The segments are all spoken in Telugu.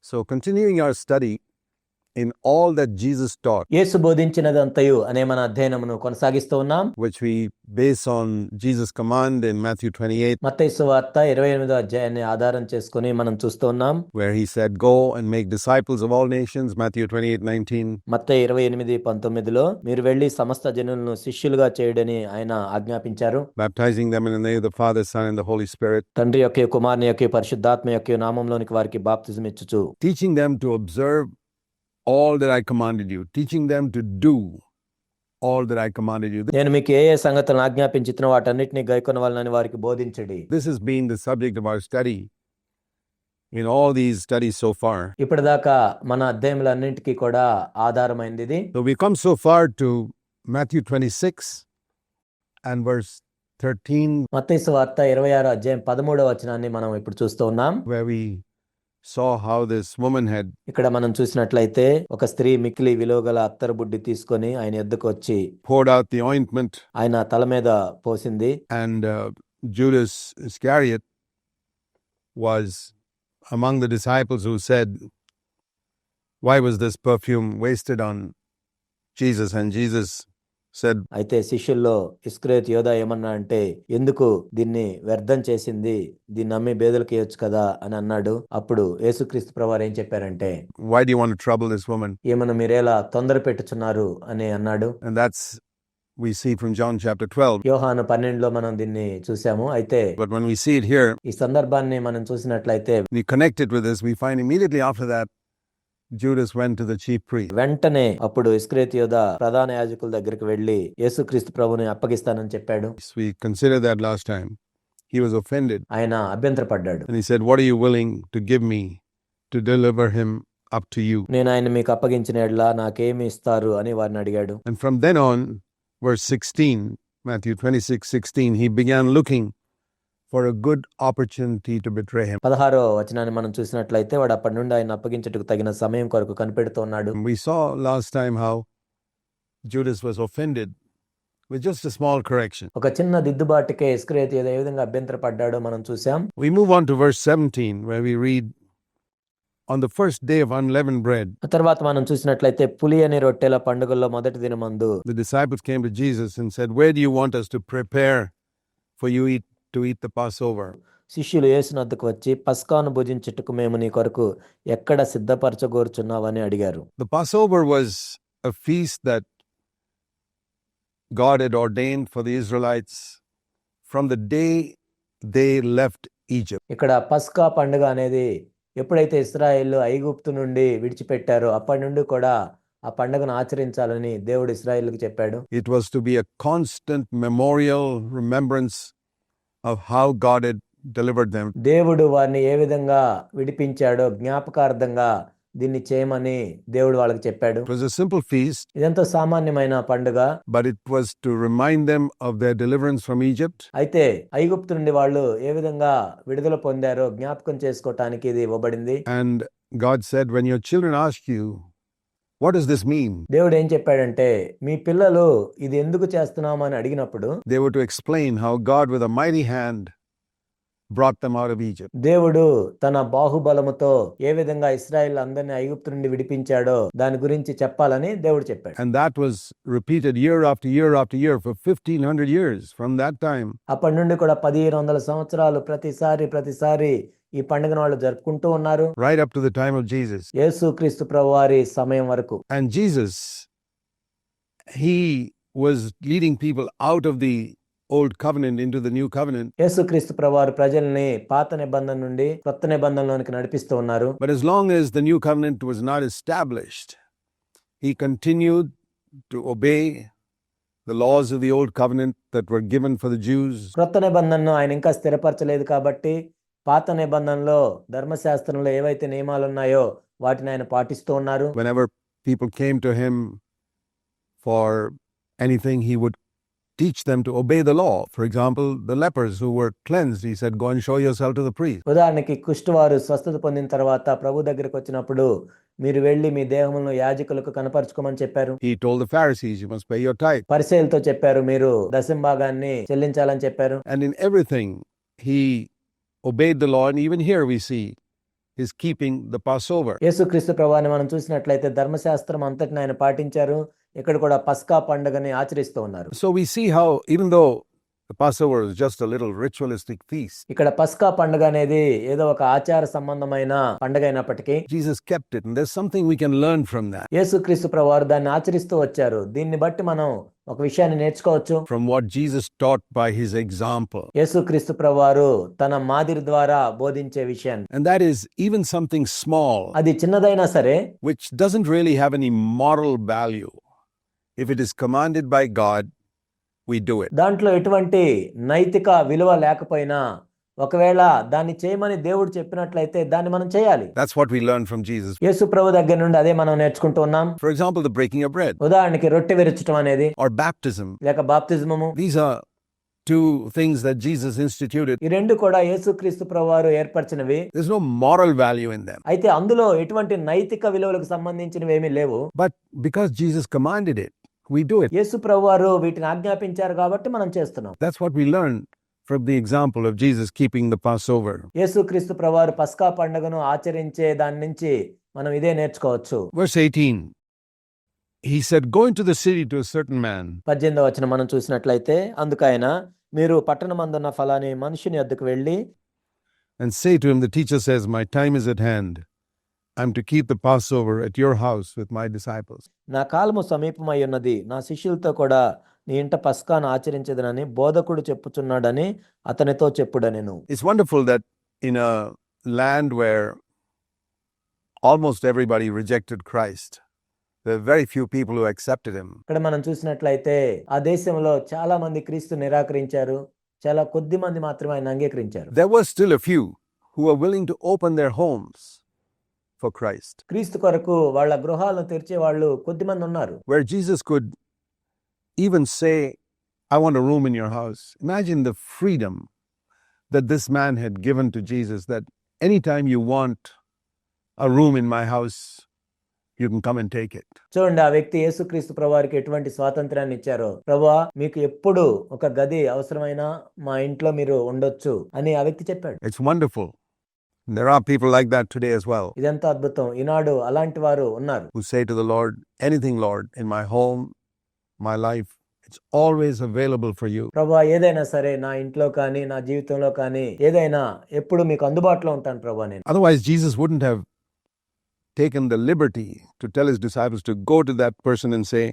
So continuing our study in all that Jesus taught, యేసు బోధించినదంతయు అనే మన అధ్యయనమును కొనసాగిస్తూ ఉన్నాం. which we base on Jesus' command in Matthew 28, మత్తయి సువార్త 28వ అధ్యాయాన్ని ఆధారం చేసుకుని మనం చూస్తూ ఉన్నాం. where he said, "Go and make disciples of all nations," Matthew 28:19. మత్తయి 28:19లో మీరు వెళ్లి సమస్త జనులను శిష్యులుగా చేయుడని ఆయన ఆజ్ఞాపించారు. baptizing them in the name of the Father, Son, and the Holy Spirit, తండ్రి యొక్క కుమారుని యొక్క పరిశుద్ధాత్మ యొక్క నామంలోనికి వారికి బాప్తిజం ఇచ్చుచు, teaching them to observe all that I commanded you, teaching them to do all that I commanded you. నేను మీకు ఏ సంగతులను ఆజ్ఞాపించిన వాటన్నిటిని గైకొనవాలని వారికి బోధించండి. This has been the subject of our study in all these studies so far. ఇప్పటిదాకా మన అధ్యాయములన్నింటికీ కూడా ఆధారమైంది ఇది. So we come so far to Matthew 26 and verse 13, మత్తయి సువార్త 26వ అధ్యాయం 13వ వచనాన్ని మనం ఇప్పుడు చూస్తూ ఉన్నాం. where we saw how this woman had ఇక్కడ మనం చూసినట్లయితే ఒక స్త్రీ మిక్కిలి విలువగల అత్తరు బుడ్డి తీసుకొని ఆయన ఎద్దుకు వచ్చి poured out the ointment, ఆయన తల మీద పోసింది. and Judas Iscariot was among the disciples who said, "Why was this perfume wasted on Jesus?" And Jesus said, అయితే శిష్యుల్లో ఇస్కరియోతు యోధా ఏమన్నా అంటే, ఎందుకు దీన్ని వ్యర్థం చేసింది, దీన్ని అమ్మి బేదలకు ఇవ్వచ్చు కదా అని అన్నాడు. అప్పుడు యేసుక్రీస్తు ప్రభువారు ఏం చెప్పారంటే, "Why do you want to trouble this woman?" ఏమన్నా మీరేలా తొందర పెట్టుచున్నారు అని అన్నాడు. And that's we see from John chapter 12. యోహాను 12లో మనం దీన్ని చూసాము. అయితే But when we see it here, ఈ సందర్భాన్ని మనం చూసినట్లయితే we connect it with this, we find immediately after that Judas went to the chief priest. వెంటనే అప్పుడు ఇస్కరియోతు యోధా ప్రధాన యాజకుల దగ్గరికి వెళ్లి యేసుక్రీస్తు ప్రభువుని అప్పగిస్తానని చెప్పాడు. We considered that last time. He was offended ఆయన అభ్యంతరపడ్డాడు. and he said, "What are you willing to give me to deliver him up to you?" నేను ఆయన మీకు అప్పగించిన యెడల నాకేమి ఇస్తారు అని వారిని అడిగాడు. And from then on, verse 16, Matthew 26:16, he began looking for a good opportunity to betray him. 16వ వచనాన్ని మనం చూసినట్లయితే వాడు అప్పటి నుండి ఆయన అప్పగించుటకు తగిన సమయం కొరకు కనిపెడుతూ ఉన్నాడు. We saw last time how Judas was offended with just a small correction. ఒక చిన్న దిద్దుబాటుకే ఇస్కరియోతు యోధా ఏ విధంగా అభ్యంతరపడ్డాడో మనం చూసాం. We move on to verse 17, where we read, "On the first day of unleavened bread, ఆ తర్వాత మనం చూసినట్లయితే పులియని రొట్టెల పండుగల్లో మొదటి దినమందు the disciples came to Jesus and said, 'Where do you want us to prepare for you to eat the Passover?' శిష్యులు యేసుని వద్దకు వచ్చి పస్కాను భుజించుటకు మేము నీ కొరకు ఎక్కడ సిద్ధపరచగోరుచున్నావని అడిగారు. The Passover was a feast that God had ordained for the Israelites from the day they left Egypt. ఇక్కడ పస్కా పండుగ అనేది ఎప్పుడైతే ఇశ్రాయేలు ఐగుప్తు నుండి విడిచిపెట్టారో అప్పటి నుండి కూడా ఆ పండుగను ఆచరించాలని దేవుడు ఇశ్రాయేలుకు చెప్పాడు. It was to be a constant memorial remembrance of how God had delivered them. దేవుడు వారిని ఏ విధంగా విడిపించాడో జ్ఞాపకార్థంగా దీన్ని చేయమని దేవుడు వాళ్ళకి చెప్పాడు. It was a simple feast, ఇదంతా సామాన్యమైన పండుగ. but it was to remind them of their deliverance from Egypt, అయితే ఐగుప్తు నుండి వాళ్ళు ఏ విధంగా విడుదల పొందారో జ్ఞాపకం చేసుకోవటానికి ఇది ఇవ్వబడింది. and God said, "When your children ask you, what does this mean?" దేవుడు ఏం చెప్పాడంటే, మీ పిల్లలు ఇది ఎందుకు చేస్తున్నాము అని అడిగినప్పుడు they were to explain how God with a mighty hand brought them out of Egypt. దేవుడు తన బాహుబలముతో ఏ విధంగా ఇశ్రాయేల్ అందరిని ఐగుప్తు నుండి విడిపించాడో దాని గురించి చెప్పాలని దేవుడు చెప్పాడు. And that was repeated year after year after year for 1500 years from that time. అప్పటి నుండి కూడా 1500 సంవత్సరాలు ప్రతిసారి ఈ పండుగను వాళ్ళు జరుపుకుంటూ ఉన్నారు, right up to the time of Jesus. యేసుక్రీస్తు ప్రభువారి సమయం వరకు. And Jesus, he was leading people out of the old covenant into the new covenant. యేసుక్రీస్తు ప్రభువారు ప్రజల్ని పాత నిబంధన నుండి కొత్త నిబంధనలోనికి నడిపిస్తూ ఉన్నారు. But as long as the new covenant was not established, he continued to obey the laws of the old covenant that were given for the Jews. కొత్త నిబంధనను ఆయన ఇంకా స్థిరపరచలేదు కాబట్టి పాత నిబంధనలో ధర్మశాస్త్రంలో ఏవైతే నియమాలు ఉన్నాయో వాటిని ఆయన పాటిస్తూ ఉన్నారు. Whenever people came to him for anything, he would teach them to obey the law. For example, the lepers who were cleansed, he said, "Go and show yourself to the priest." ఉదాహరణకి కుష్ఠవారు స్వస్థత పొందిన తర్వాత ప్రభు దగ్గరికి వచ్చినప్పుడు మీరు వెళ్ళి మీ దేహములను యాజకులకు కనపరచుకోమని చెప్పారు. He told the Pharisees, "You must pay your tithe." పరిసయ్యులతో చెప్పారు, మీరు దశంభాగాన్ని చెల్లించాలని చెప్పారు. And in everything, he obeyed the law. And even here we see is keeping the Passover. యేసుక్రీస్తు ప్రభువాని మనం చూసినట్లయితే ధర్మశాస్త్రం అంతటిని ఆయన పాటించారు. ఇక్కడ కూడా పస్కా పండుగని ఆచరిస్తూ ఉన్నారు. So we see how, even though the Passover is just a little ritualistic feast, ఇక్కడ పస్కా పండుగ అనేది ఏదో ఒక ఆచార సంబంధమైన పండుగ అయినప్పటికీ Jesus kept it, and there's something we can learn from that, యేసుక్రీస్తు ప్రభువారు దాన్ని ఆచరిస్తూ వచ్చారు. దీన్ని బట్టి మనం ఒక విషయాన్ని నేర్చుకోవచ్చు. from what Jesus taught by his example. యేసుక్రీస్తు ప్రభువారు తన మాదిరి ద్వారా బోధించే విషయాన్ని, And that is even something small, అది చిన్నదైనా సరే which doesn't really have any moral value. If it is commanded by God, we do it. దాంట్లో ఎటువంటి నైతిక విలువ లేకపోయినా ఒకవేళ దాన్ని చేయమని దేవుడు చెప్పినట్లయితే దాన్ని మనం చేయాలి. That's what we learn from Jesus. యేసు ప్రభు దగ్గర నుండి అదే మనం నేర్చుకుంటూ ఉన్నాం. For example, the breaking of bread ఉదాహరణకి రొట్టె విరుచటం అనేది or baptism. లేక బాప్తిజమము, These are two things that Jesus instituted. ఈ రెండు కూడా యేసుక్రీస్తు ప్రభువారు ఏర్పరిచినవి. There's no moral value in them. అయితే అందులో ఎటువంటి నైతిక విలువలకు సంబంధించినవి ఏమీ లేవు. But because Jesus commanded it, we do it. యేసు ప్రభువారు వీటిని ఆజ్ఞాపించారు కాబట్టి మనం చేస్తున్నాం. That's what we learn from the example of Jesus keeping the Passover. యేసుక్రీస్తు ప్రభువారు పస్కా పండుగను ఆచరించే దాని నుంచి మనం ఇదే నేర్చుకోవచ్చు. Verse 18, he said, go into the city to a certain man 18వ వచనం మనం చూసినట్లయితే, అందుకైన మీరు పట్టణమందున్న ఫలాని మనుషుని వద్దకు వెళ్ళి and say to him, the teacher says, my time is at hand. I'm to keep the Passover at your house with my disciples. నా కాలము సమీపమై ఉన్నది, నా శిష్యులతో కూడా నీ ఇంట పస్కాను ఆచరించదనని బోధకుడు చెప్పుచున్నాడని అతనితో చెప్పుడనెను. It's wonderful that in a land where almost everybody rejected Christ, there are very few people who accepted him. ఇక్కడ మనం చూసినట్లయితే ఆ దేశంలో చాలా మంది క్రీస్తు నిరాకరించారు, చాలా కొద్ది మంది మాత్రమే ఆయన అంగీకరించారు. There were still a few who were willing to open their homes for Christ, క్రీస్తు కొరకు వాళ్ళ గృహాలను తెరిచే వాళ్ళు కొద్ది మంది ఉన్నారు. where Jesus could even say, I want a room in your house. Imagine the freedom that this man had given to Jesus, that anytime you want a room in my house, you can come and take it. చూడండి, ఆ వ్యక్తి యేసుక్రీస్తు ప్రభువారికి ఎటువంటి స్వాతంత్రాన్ని ఇచ్చారో. ప్రభువా, మీకు ఎప్పుడు ఒక గది అవసరమైనా మా ఇంట్లో మీరు ఉండొచ్చు అని ఆ వ్యక్తి చెప్పాడు. It's wonderful. There are people like that today as well, ఇదెంతో అద్భుతం. ఈనాడు అలాంటి వారు ఉన్నారు. who say to the Lord, anything, Lord, in my home, my life, it's always available for you. ప్రభువా, ఏదైనా సరే నా ఇంట్లో కానీ నా జీవితంలో కానీ ఏదైనా ఎప్పుడు మీకు అందుబాటులో ఉంటాను ప్రభువా నేను. Otherwise, Jesus wouldn't have taken the liberty to tell his disciples to go to that person and say,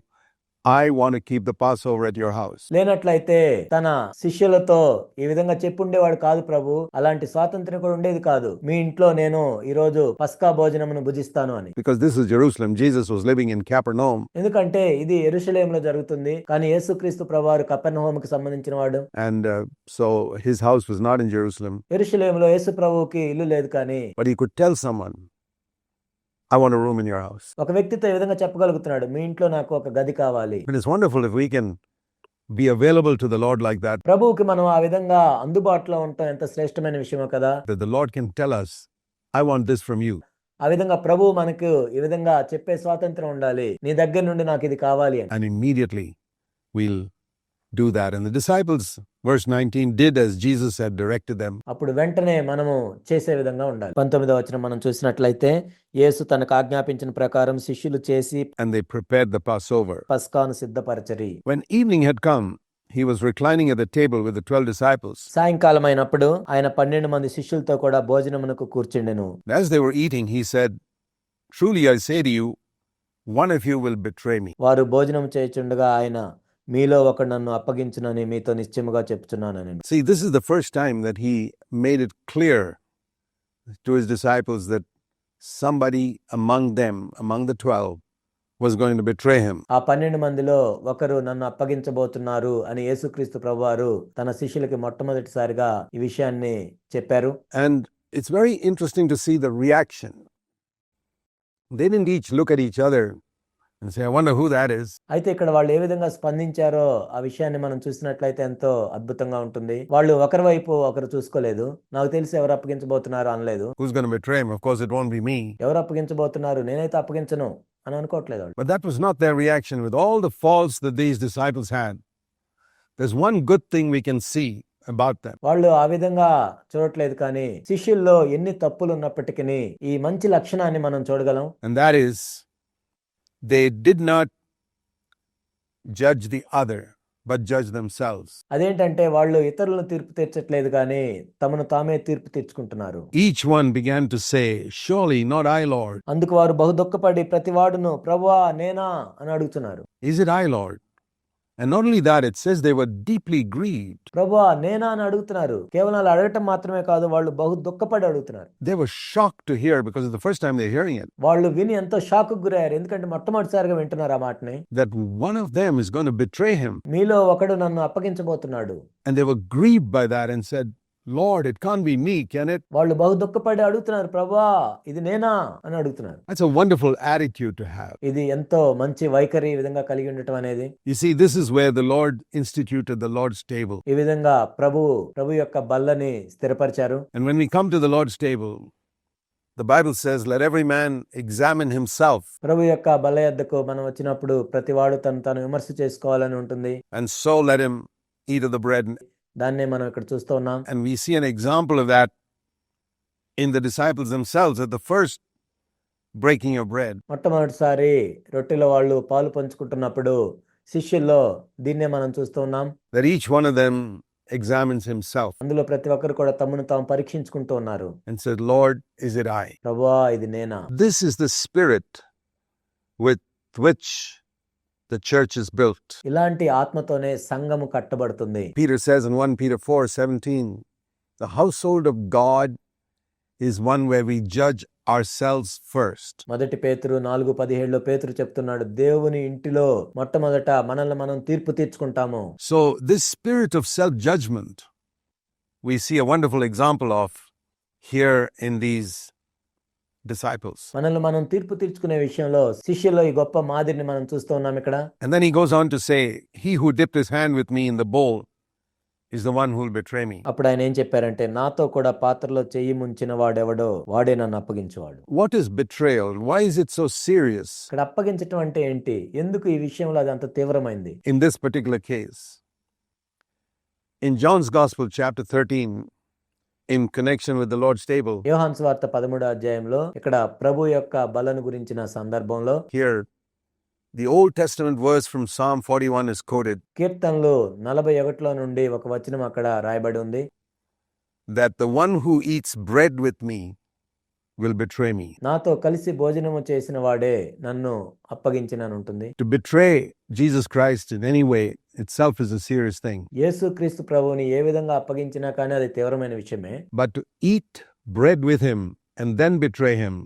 I want to keep the Passover at your house. లేనట్లయితే తన శిష్యులతో ఈ విధంగా చెప్పుండేవాడు కాదు ప్రభు. అలాంటి స్వాతంత్రం కూడా ఉండేది కాదు. మీ ఇంట్లో నేను ఈ రోజు పస్కా భోజనమును భుజిస్తాను అని. Because this is Jerusalem. Jesus was living in Capernaum. ఎందుకంటే ఇది యెరూషలేములో జరుగుతుంది. కానీ యేసుక్రీస్తు ప్రభువారు కపెర్నహూముకు సంబంధించిన వాడు. And so his house was not in Jerusalem. యెరూషలేములో యేసు ప్రభువుకి ఇల్లు లేదు. కానీ But he could tell someone, I want a room in your house. ఒక వ్యక్తితో ఈ విధంగా చెప్పగలుగుతున్నాడు, మీ ఇంట్లో నాకు ఒక గది కావాలి. And it's wonderful if we can be available to the Lord like that, ప్రభువుకి మనం ఆ విధంగా అందుబాటులో ఉండటం ఎంత శ్రేష్టమైన విషయమో కదా. that the Lord can tell us, I want this from you. ఆ విధంగా ప్రభువు మనకు ఈ విధంగా చెప్పే స్వాతంత్రం ఉండాలి, నీ దగ్గర నుండి నాకు ఇది కావాలి అని. And immediately we'll do that. And the disciples, verse 19, did as Jesus had directed them. అప్పుడు వెంటనే మనము చేసే విధంగా ఉండాలి. 19వ వచనం మనం చూసినట్లయితే, యేసు తనకు ఆజ్ఞాపించిన ప్రకారం శిష్యులు చేసి And they prepared the Passover. పస్కాను సిద్ధపరచరి. When evening had come, he was reclining at the table with the 12 disciples. సాయంకాలం అయినప్పుడు ఆయన 12 మంది శిష్యులతో కూడా భోజనమునకు కూర్చుండెను. And as they were eating, he said, truly I say to you, one of you will betray me. వారు భోజనం చేయుచుండగా ఆయన, మీలో ఒకడు నన్ను అప్పగించునని మీతో నిశ్చయముగా చెప్తున్నానని. See, this is the first time that he made it clear to his disciples that somebody among them, among the 12, was going to betray him. ఆ 12 మందిలో ఒకరు నన్ను అప్పగించబోతున్నారు అని యేసుక్రీస్తు ప్రభువారు తన శిష్యులకి మొట్టమొదటిసారిగా ఈ విషయాన్ని చెప్పారు. And it's very interesting to see the reaction. They didn't each look at each other and say, I wonder who that is. అయితే ఇక్కడ వాళ్ళు ఏ విధంగా స్పందించారో ఆ విషయాన్ని మనం చూసినట్లయితే ఎంతో అద్భుతంగా ఉంటుంది. వాళ్ళు ఒకరి వైపు ఒకరు చూసుకోలేదు. నాకు తెలిసి ఎవరు అప్పగించబోతున్నారు అనలేదు. Who's going to betray him? Of course, it won't be me. ఎవరు అప్పగించబోతున్నారు, నేనైతే అప్పగించను అని అనుకోవట్లేదు వాళ్ళు. But that was not their reaction with all the faults that these disciples had. There's one good thing we can see about them. వాళ్ళు ఆ విధంగా చూడట్లేదు కానీ శిష్యుల్లో ఎన్ని తప్పులు ఉన్నప్పటికీ ఈ మంచి లక్షణాన్ని మనం చూడగలం. And that is, they did not judge the other, but judge themselves. అదేంటంటే వాళ్ళు ఇతరులను తీర్పు తీర్చట్లేదు కానీ తమను తామే తీర్పు తీర్చుకుంటున్నారు. Each one began to say, "Surely not I, Lord." అందుకు వారు బహుదుఃఖపడి ప్రతివాడును ప్రభువా నేనా అని అడుగుతున్నారు. Is it I, Lord? And not only that, it says they were deeply grieved. ప్రభువా నేనా అని అడుగుతున్నారు. కేవలం అలా అడగటం మాత్రమే కాదు, వాళ్ళు బహు దుఃఖపడి అడుగుతున్నారు. They were shocked to hear, because it's the first time they're hearing it, వాళ్ళు విని ఎంతో షాక్ గురయ్యారు. ఎందుకంటే మొట్టమొదటిసారిగా వింటున్నారు ఆ మాటని. that one of them is going to betray him. మీలో ఒకడు నన్ను అప్పగించబోతున్నాడు. And they were grieved by that and said, "Lord, it can't be me, can it?" వాళ్ళు బహు దుఃఖపడి అడుగుతున్నారు, ప్రభువా ఇది నేనా అని అడుగుతున్నారు. That's a wonderful attitude to have. ఇది ఎంతో మంచి వైఖరి ఈ విధంగా కలిగి ఉండటం అనేది. You see, this is where the Lord instituted the Lord's table. ఈ విధంగా ప్రభు యొక్క బల్లని స్థిరపరిచారు. And when we come to the Lord's table, the Bible says, "Let every man examine himself." ప్రభు యొక్క బల్ల యొద్దకు మనం వచ్చినప్పుడు ప్రతివాడు తను విమర్శ చేసుకోవాలని ఉంటుంది. And so let him eat of the bread. దాన్నే మనం ఇక్కడ చూస్తూ ఉన్నాం. And we see an example of that in the disciples themselves at the first breaking of bread. మొట్టమొదటిసారి రొట్టెలో వాళ్ళు పాలు పంచుకుంటున్నప్పుడు శిష్యుల్లో దీన్నే మనం చూస్తూ ఉన్నాం. That each one of them examines himself అందులో ప్రతి ఒక్కరు కూడా తమను తాము పరీక్షించుకుంటూ uన్నారు. and said, "Lord, is it I?" ప్రభువా ఇది నేనా? This is the spirit with which the church is built. ఇలాంటి ఆత్మతోనే సంఘము కట్టబడుతుంది. Peter says in 1 Peter 4:17, "The household of God is one where we judge ourselves first." మొదటి పేతురు 4:17లో పేతురు చెప్తున్నాడు, దేవుని ఇంటిలో మొట్టమొదట మనల్ని మనం తీర్పు తీర్చుకుంటాము. So this spirit of self-judgment we see a wonderful example of here in these disciples. మనల్ని మనం తీర్పు తీర్చుకునే విషయంలో శిష్యుల్లో ఈ గొప్ప మాదిరిని మనం చూస్తూ ఉన్నాం ఇక్కడ. And then he goes on to say, "He who dipped his hand with me in the bowl is the one who will betray me." అప్పుడు ఆయన ఏం చెప్పారంటే, నాతో కూడా పాత్రలో చెయ్యి ముంచిన వాడెవడో వాడే నన్ను అప్పగించేవాడు. What is betrayal? Why is it so serious ఇక్కడ అప్పగించటం అంటే ఏంటి? ఎందుకు ఈ విషయంలో అది అంత తీవ్రమైంది? in this particular case? In John's Gospel, chapter 13, in connection with the Lord's table, యోహాను సువార్త 13వ అధ్యాయంలో ఇక్కడ ప్రభు యొక్క బలను గురించిన సందర్భంలో here the Old Testament verse from Psalm 41 is quoted, కీర్తనలు 41లో నుండి ఒక వచనం అక్కడ రాయబడి ఉంది. that the one who eats bread with me will betray me. నాతో కలిసి భోజనము చేసిన వాడే నన్ను అప్పగించినని ఉంటుంది. To betray Jesus Christ in any way itself is a serious thing. యేసుక్రీస్తు ప్రభువుని ఏ విధంగా అప్పగించినా కానీ అది తీవ్రమైన విషయమే. But to eat bread with him and then betray him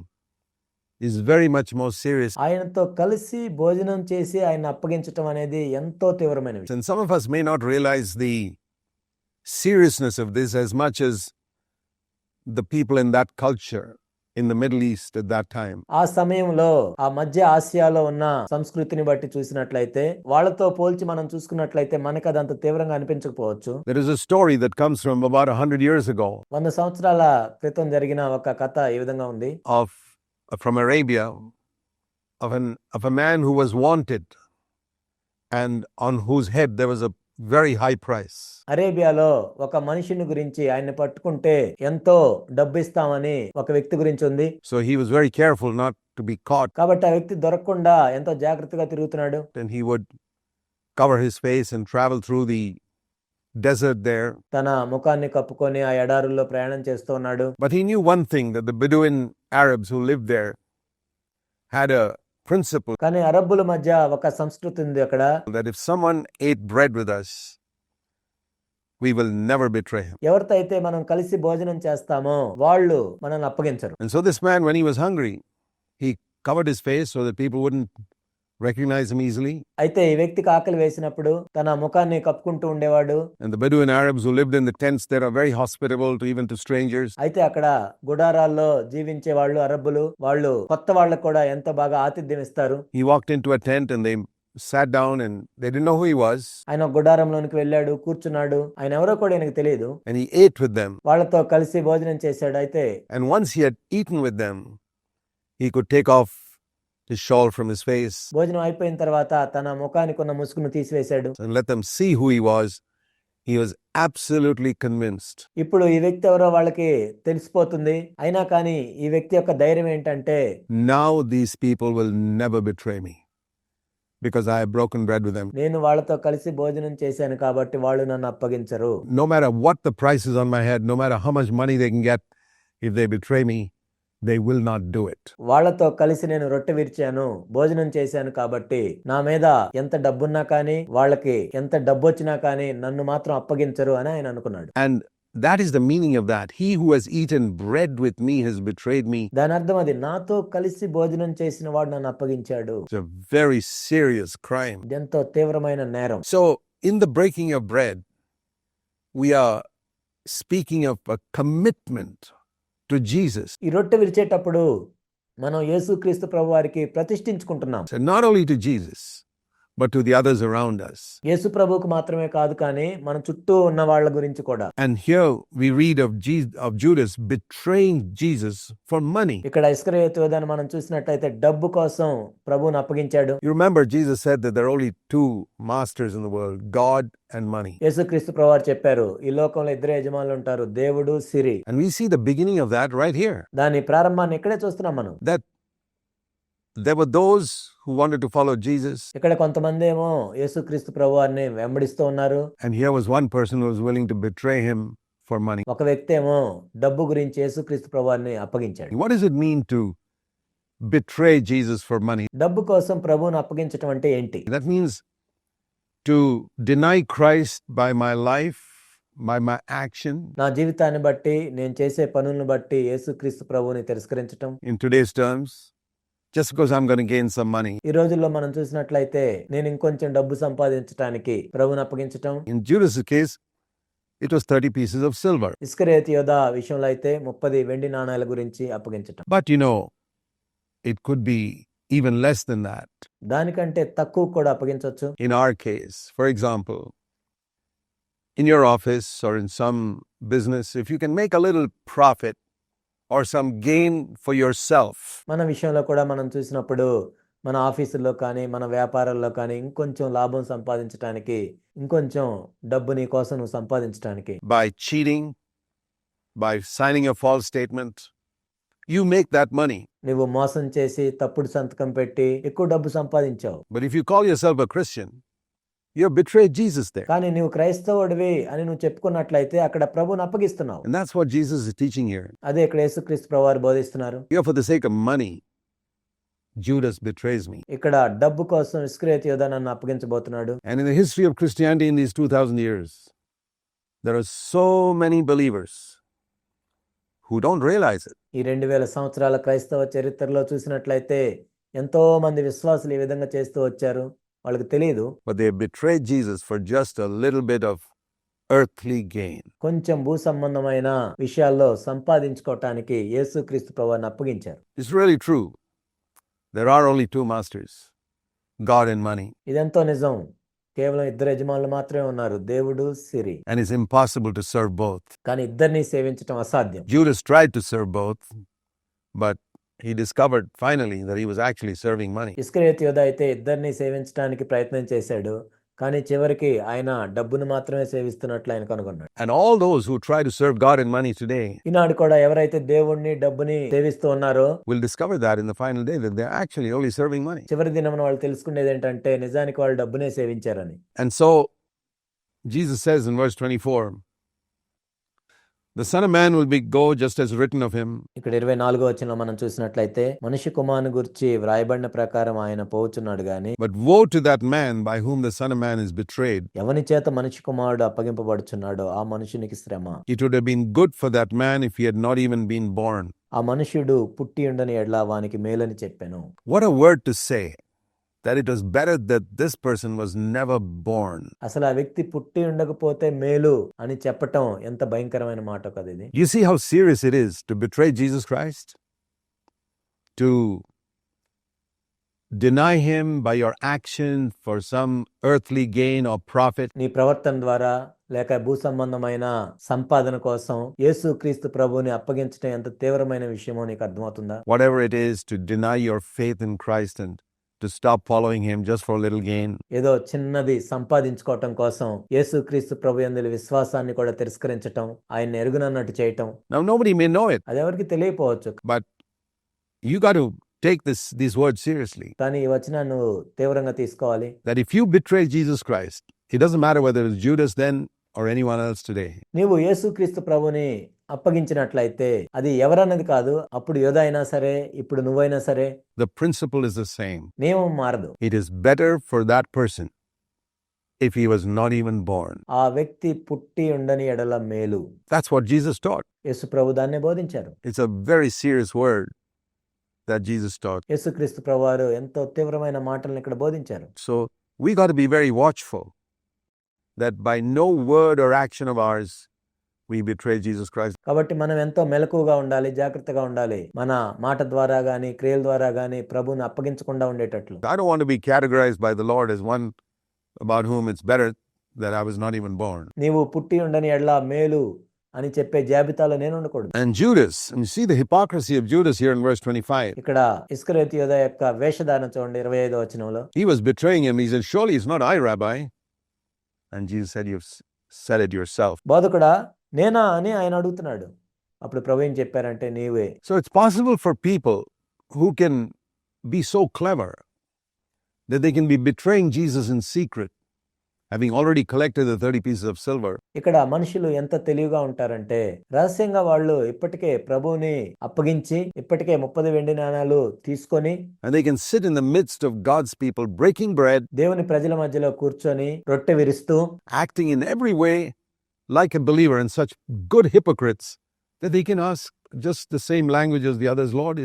is very much more serious. ఆయనతో కలిసి భోజనం చేసి ఆయన అప్పగించటం అనేది ఎంతో తీవ్రమైన విషయం. And some of us may not realize the seriousness of this as much as the people in that culture in the Middle East at that time. ఆ సమయంలో ఆ మధ్య ఆసియాలో ఉన్న సంస్కృతిని బట్టి చూసినట్లయితే వాళ్ళతో పోల్చి మనం చూసుకున్నట్లయితే మనకు అదంత తీవ్రంగా అనిపించకపోవచ్చు. There is a story that comes from about 100 years ago 100 సంవత్సరాల క్రితం జరిగిన ఒక కథ ఈ విధంగా ఉంది. from Arabia of a man who was wanted and on whose head there was a very high price. అరేబియాలో ఒక మనిషిని గురించి ఆయన్ని పట్టుకుంటే ఎంతో డబ్బు ఇస్తామని ఒక వ్యక్తి గురించి ఉంది. So he was very careful not to be caught. కాబట్టి ఆ వ్యక్తి దొరకకుండా ఎంతో జాగ్రత్తగా తిరుగుతున్నాడు. And he would cover his face and travel through the desert there. తన ముఖాన్ని కప్పుకొని ఆ ఎడారుల్లో ప్రయాణం చేస్తూ ఉన్నాడు. But he knew one thing, that the Bedouin Arabs who lived there had a principle కానీ అరబ్బుల మధ్య ఒక సంస్కృతి ఉంది అక్కడ. that if someone ate bread with us, we will never betray him. ఎవరితో అయితే మనం కలిసి భోజనం చేస్తామో వాళ్ళు మనల్ని అప్పగించరు. And so this man, when he was hungry, he covered his face so that people wouldn't recognize him easily. అయితే ఈ వ్యక్తికి ఆకలి వేసినప్పుడు తన ముఖాన్ని కప్పుకుంటూ ఉండేవాడు. And the Bedouin Arabs who lived in the tents there are very hospitable to even to strangers. అయితే అక్కడ గుడారాల్లో జీవించే వాళ్ళు అరబ్బులు, వాళ్ళు కొత్త వాళ్ళకు కూడా ఎంతో బాగా ఆతిథ్యం ఇస్తారు. He walked into a tent and they sat down and they didn't know who he was. ఆయన గుడారంలోనికి వెళ్ళాడు, కూర్చున్నాడు. ఆయన ఎవరో కూడా ఆయనకు తెలియదు. And he ate with them. వాళ్ళతో కలిసి భోజనం చేశాడు. అయితే And once he had eaten with them, he could take off his shawl from his face భోజనం అయిపోయిన తర్వాత తన ముఖానికి ఉన్న ముసుగును తీసివేశాడు. and let them see who he was. He was absolutely convinced. ఇప్పుడు ఈ వ్యక్తి ఎవరో వాళ్ళకి తెలిసిపోతుంది. అయినా కానీ ఈ వ్యక్తి యొక్క ధైర్యం ఏంటంటే Now these people will never betray me because I have broken bread with them. నేను వాళ్ళతో కలిసి భోజనం చేశాను కాబట్టి వాళ్ళు నన్ను అప్పగించరు. No matter what the price is on my head, no matter how much money they can get, if they betray me, they will not do it. వాళ్ళతో కలిసి నేను రొట్టె విరిచాను, భోజనం చేశాను కాబట్టి నా మీద ఎంత డబ్బున్నా కానీ వాళ్ళకి ఎంత డబ్బు వచ్చినా కానీ నన్ను మాత్రం అప్పగించరు అని ఆయన అనుకున్నాడు. And that is the meaning of that. He who has eaten bread with me has betrayed me. దాని అర్థం అది, నాతో కలిసి భోజనం చేసిన వాడు నన్ను అప్పగించాడు. It's a very serious crime. ఎంతో తీవ్రమైన నేరం. So, in the breaking of bread, we are speaking of a commitment to Jesus. ఈ రొట్టె విరిచేటప్పుడు మనం యేసుక్రీస్తు ప్రభువారికి ప్రతిష్ఠించుకుంటున్నాం. So not only to Jesus, but to the others around us. యేసు ప్రభువుకు మాత్రమే కాదు కానీ మన చుట్టూ ఉన్న వాళ్ళ గురించి కూడా. And here we read of Judas betraying Jesus for money. ఇక్కడ ఇస్కరియోతు యోధాను మనం చూసినట్లయితే డబ్బు కోసం ప్రభువును అప్పగించాడు. You remember Jesus said that there are only two masters in the world, God and money. యేసుక్రీస్తు ప్రభువారు చెప్పారు, ఈ లోకంలో ఇద్దరు యజమానులు ఉంటారు, దేవుడు, సిరి. And we see the beginning of that right here. దాని ప్రారంభాన్ని ఇక్కడే చూస్తున్నాం మనం. That there were those who wanted to follow Jesus. ఇక్కడ కొంతమంది ఏమో యేసుక్రీస్తు ప్రభువారిని వెంబడిస్తూ ఉన్నారు. And here was one person who was willing to betray him for money. ఒక వ్యక్తి ఏమో డబ్బు గురించి యేసుక్రీస్తు ప్రభువారిని అప్పగించాడు. What does it mean to betray Jesus for money? డబ్బు కోసం ప్రభువును అప్పగించడం అంటే ఏంటి? That means to deny Christ by my life, by my action. నా జీవితాన్ని బట్టి, నేను చేసే పనులను బట్టి యేసుక్రీస్తు ప్రభువుని తిరస్కరించటం. In today's terms, just because I'm going to gain some money. ఈ రోజుల్లో మనం చూసినట్లయితే నేను ఇంకొంచెం డబ్బు సంపాదించడానికి ప్రభువుని అప్పగించటం. In Judas' case, it was 30 pieces of silver. ఇస్కరియోతు యోధా విషయంలో అయితే 30 వెండి నాణాల గురించి అప్పగించటం. But it could be even less than that. దానికంటే తక్కువ కూడా అప్పగించవచ్చు. In our case, for example, in your office or in some business, if you can make a little profit or some gain for yourself. మన విషయంలో కూడా మనం చూసినప్పుడు మన ఆఫీసుల్లో కానీ మన వ్యాపారాల్లో కానీ ఇంకొంచెం లాభం సంపాదించడానికి, ఇంకొంచెం డబ్బు నీ కోసం నువ్వు సంపాదించడానికి, by cheating, by signing a false statement, you make that money. నువ్వు మోసం చేసి తప్పుడు సంతకం పెట్టి ఎక్కువ డబ్బు సంపాదించావు. But if you call yourself a Christian, you have betrayed Jesus there. కానీ నువ్వు క్రైస్తవుడివి అని నువ్వు చెప్పుకున్నట్లయితే అక్కడ ప్రభువుని అప్పగిస్తున్నావు. And that's what Jesus is teaching here. అదే ఇక్కడ యేసుక్రీస్తు ప్రభువారు బోధిస్తున్నారు. Here, for the sake of money, Judas betrays me. ఇక్కడ డబ్బు కోసం ఇస్కరియోతు యోధా నన్ను అప్పగించబోతున్నాడు. And in the history of Christianity in these 2000 years, there are so many believers who don't realize it. ఈ 2000 సంవత్సరాల క్రైస్తవ చరిత్రలో చూసినట్లయితే ఎంతో మంది విశ్వాసులు ఈ విధంగా చేస్తూ వచ్చారు, వాళ్ళకి తెలియదు. But they betrayed Jesus for just a little bit of earthly gain. కొంచెం భూ సంబంధమైన విషయాల్లో సంపాదించుకోవటానికి యేసుక్రీస్తు ప్రభువుని అప్పగించారు. It's really true. There are only two masters, God and money. ఇదెంతో నిజం. కేవలం ఇద్దరు యజమానులు మాత్రమే ఉన్నారు, దేవుడు, సిరి. And it's impossible to serve both. కానీ ఇద్దరిని సేవించటం అసాధ్యం. Judas tried to serve both, but he discovered finally that he was actually serving money. ఇస్కరియోతు యోధా అయితే ఇద్దరిని సేవించడానికి ప్రయత్నం చేశాడు, కానీ చివరికి ఆయన డబ్బును మాత్రమే సేవిస్తున్నట్లు ఆయన కనుగొన్నాడు. And all those who try to serve God and money today ఈనాడు కూడా ఎవరైతే దేవుణ్ణి, డబ్బుని సేవిస్తూ ఉన్నారో will discover that in the final day that they're actually only serving money. చివరి దినమున వాళ్ళు తెలుసుకునేది ఏంటంటే నిజానికి వాళ్ళు డబ్బునే సేవించారని. And so Jesus says in verse 24, the Son of Man will go just as written of him. ఇక్కడ 24వ వచనంలో మనం చూసినట్లయితే మనిషి కుమారుని గురించి వ్రాయబడిన ప్రకారం ఆయన పోవుచున్నాడు గాని, But woe to that man by whom the Son of Man is betrayed. ఎవని చేత మనిషి కుమారుడు అప్పగింపబడుచున్నాడో ఆ మనుషునికి శ్రమ. It would have been good for that man if he had not even been born. ఆ మనుష్యుడు పుట్టి ఉండని ఎడ్ల వానికి మేలని చెప్పెను. What a word to say, that it was better that this person was never born. అసలు ఆ వ్యక్తి పుట్టి ఉండకపోతే మేలు అని చెప్పటం ఎంత భయంకరమైన మాట కదా ఇది. You see how serious it is to betray Jesus Christ? To deny him by your action for some earthly gain or profit. నీ ప్రవర్తన ద్వారా లేక భూ సంబంధమైన సంపాదన కోసం యేసుక్రీస్తు ప్రభువుని అప్పగించడం ఎంత తీవ్రమైన విషయమో నీకు అర్థమవుతుందా? Whatever it is to deny your faith in Christ and to stop following him just for a little gain. ఏదో చిన్నది సంపాదించుకోవటం కోసం యేసుక్రీస్తు ప్రభు యందు విశ్వాసాన్ని కూడా తిరస్కరించటం, ఆయన ఎరుగునన్నట్టు చేయటం, Now, nobody may know it, అది ఎవరికి తెలియపోవచ్చు. but you got to take these words seriously. కానీ ఈ వచనాన్ని నువ్వు తీవ్రంగా తీసుకోవాలి. That if you betray Jesus Christ, it doesn't matter whether it's Judas then or anyone else today. నీవు యేసుక్రీస్తు ప్రభుని అప్పగించినట్లయితే అది ఎవరన్నది కాదు, అప్పుడు యోధ అయినా సరే, ఇప్పుడు నువ్వైనా సరే, The principle is the same. నియమం మారదు. It is better for that person if he was not even born. ఆ వ్యక్తి పుట్టి ఉండని ఎడల మేలు. That's what Jesus taught. యేసు ప్రభు దాన్నే బోధించారు. It's a very serious word that Jesus taught. యేసుక్రీస్తు ప్రభువారు ఎంతో తీవ్రమైన మాటలను ఇక్కడ బోధించారు. So we got to be very watchful that by no word or action of ours we betray Jesus Christ. కాబట్టి మనం ఎంతో మెలకువగా ఉండాలి, జాగ్రత్తగా ఉండాలి. మన మాట ద్వారా గాని, క్రియల ద్వారా గాని ప్రభువుని అప్పగించకుండా ఉండేటట్లు. I don't want to be categorized by the Lord as one about whom it's better that I was not even born. నీవు పుట్టి ఉండని ఎడల మేలు అని చెప్పే జాబితాలో నేను ఉండకూడదు. And Judas, and you see the hypocrisy of Judas here in verse 25. ఇక్కడ ఇస్కరియోతు యోధ యొక్క వేషధారణ చూడండి 25వ వచనంలో. He was betraying him. He said, surely it's not I, Rabbi. And Jesus said, you've said it yourself. బోధకుడా నేనా అని ఆయన అడుగుతున్నాడు. అప్పుడు ప్రభు ఏం చెప్పారంటే నీవే. So it's possible for people who can be so clever that they can be betraying Jesus in secret, having already collected the 30 pieces of silver. ఇక్కడ మనుషులు ఎంత తెలివిగా ఉంటారంటే రహస్యంగా వాళ్ళు ఇప్పటికే ప్రభువుని అప్పగించి ఇప్పటికే 30 వెండి నాణాలు తీసుకొని, And they can sit in the midst of God's people, breaking bread, దేవుని ప్రజల మధ్యలో కూర్చొని రొట్టె విరుస్తూ, acting in every way like a believer, and such good hypocrites that they can ask just the same language as the others. Lord,